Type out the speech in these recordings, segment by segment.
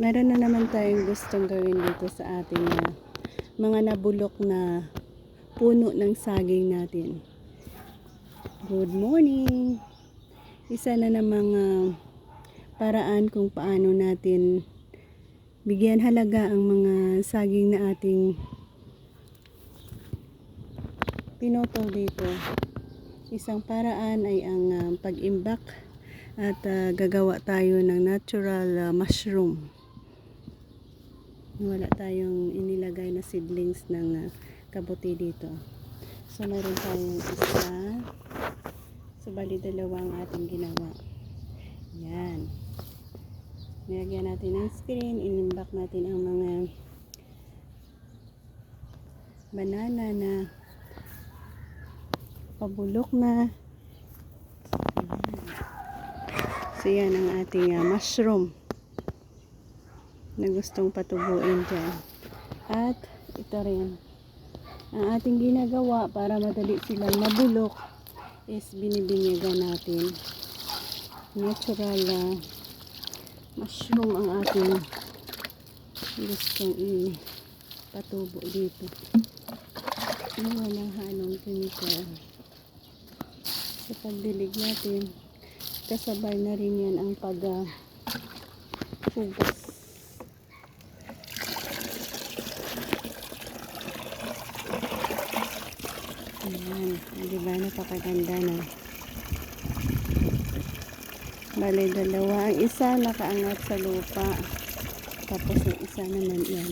Meron na naman tayong gustong gawin dito sa ating mga nabulok na puno ng saging natin. Good morning! Isa na namang paraan kung paano natin bigyan halaga ang mga saging na ating pinutol dito. Isang paraan ay ang pag-imbak at gagawa tayo ng natural mushroom. Wala tayong inilagay na seedlings ng kabuti dito. So meron tayong isa. So bali dalawa ang ating ginawa. Yan. Nilagyan natin ng screen. Inimbak natin ang mga banana na pabulok na. So yan ang ating mushroom na gustong patubuin dyan. At ito rin ang ating ginagawa para madali silang mabulok is binibinyagan natin. Natural mushroom ang ating gustong ipatubo dito. Walang halong chemical. Sa pagdilig natin, kasabay na rin yan ang paghugas. Ayan, diba napakaganda na. Bale dalawa, ang isa nakaangat sa lupa, tapos yung isa naman yan.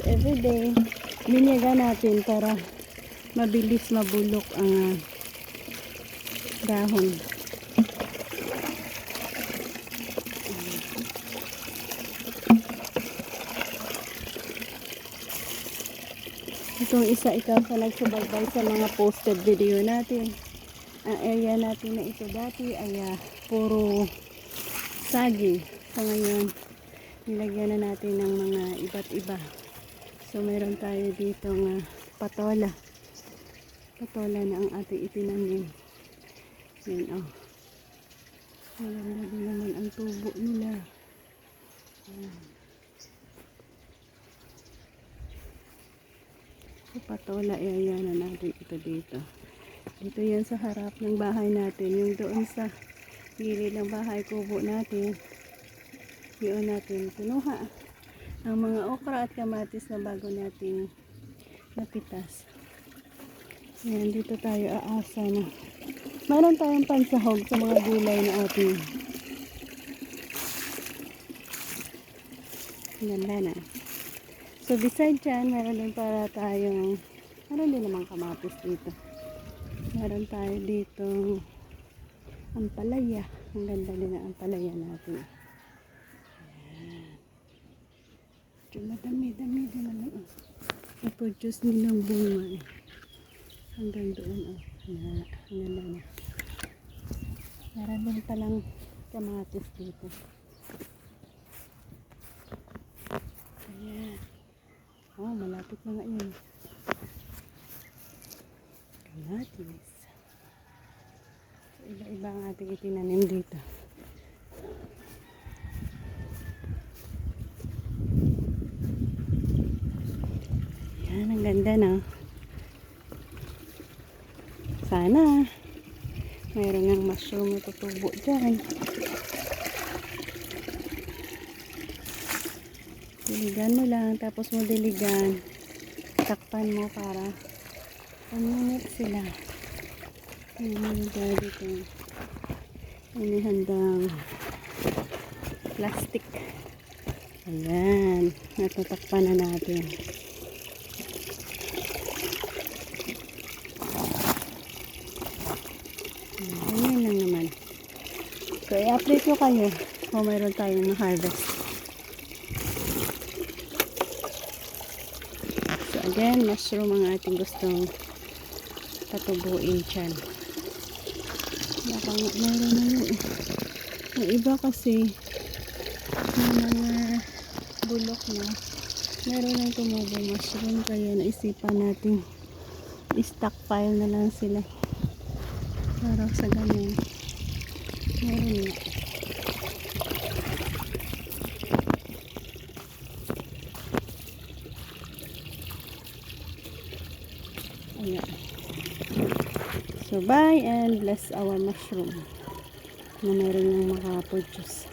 Everyday, binyaga natin para mabilis mabulok ang dahon. Itong isa, ikaw sa nagsubaybay sa mga posted video natin. Ang area natin na ito dati ay puro saging. So ngayon, nilagyan na natin ng mga iba't iba. So meron tayo dito ng patola. Patola na ang ating itinanim. Yan oh. Maganda din naman ang tubo nila. Yan. So patola, area na natin ito dito. Dito yan sa harap ng bahay natin. Yung doon sa gilid ng bahay kubo natin. Yun natin kinuha ang mga okra at kamatis na bago natin napitas. Yan, dito tayo aasa na. Meron tayong pansahog sa mga gulay na ating. Ganda na. So beside dyan, meron din para tayong, meron din namang kamatis dito. Meron tayo dito ampalaya. Ang ganda din ang ampalaya natin. Madami din naman na-produce nilang bunga hanggang doon na. Meron din palang kamatis dito. Ayan. Oh, malapit na nga yun. Kamatis. So, iba-iba ang ating itinanim dito. Ang ganda na. Sana mayroon ng mushroom na tutubo dyan. Diligan mo lang, tapos mo diligan, takpan mo para umunit sila. Ayan tayo dito. Ini handang plastic. Ayan, natatakpan na natin. Ayan lang naman. So, i-update ko kayo kung mayroon tayong na-harvest. So, again, mushroom ang ating gustong patubuin dyan. Baka mayroon na yun. Ang iba kasi, yung mga bulok na meron ng tumubong mushroom, kaya naisipan natin i-stockpile na lang sila para sa ganun meron nga. Ayan. So buy and bless our mushroom na meron ng makaproduce.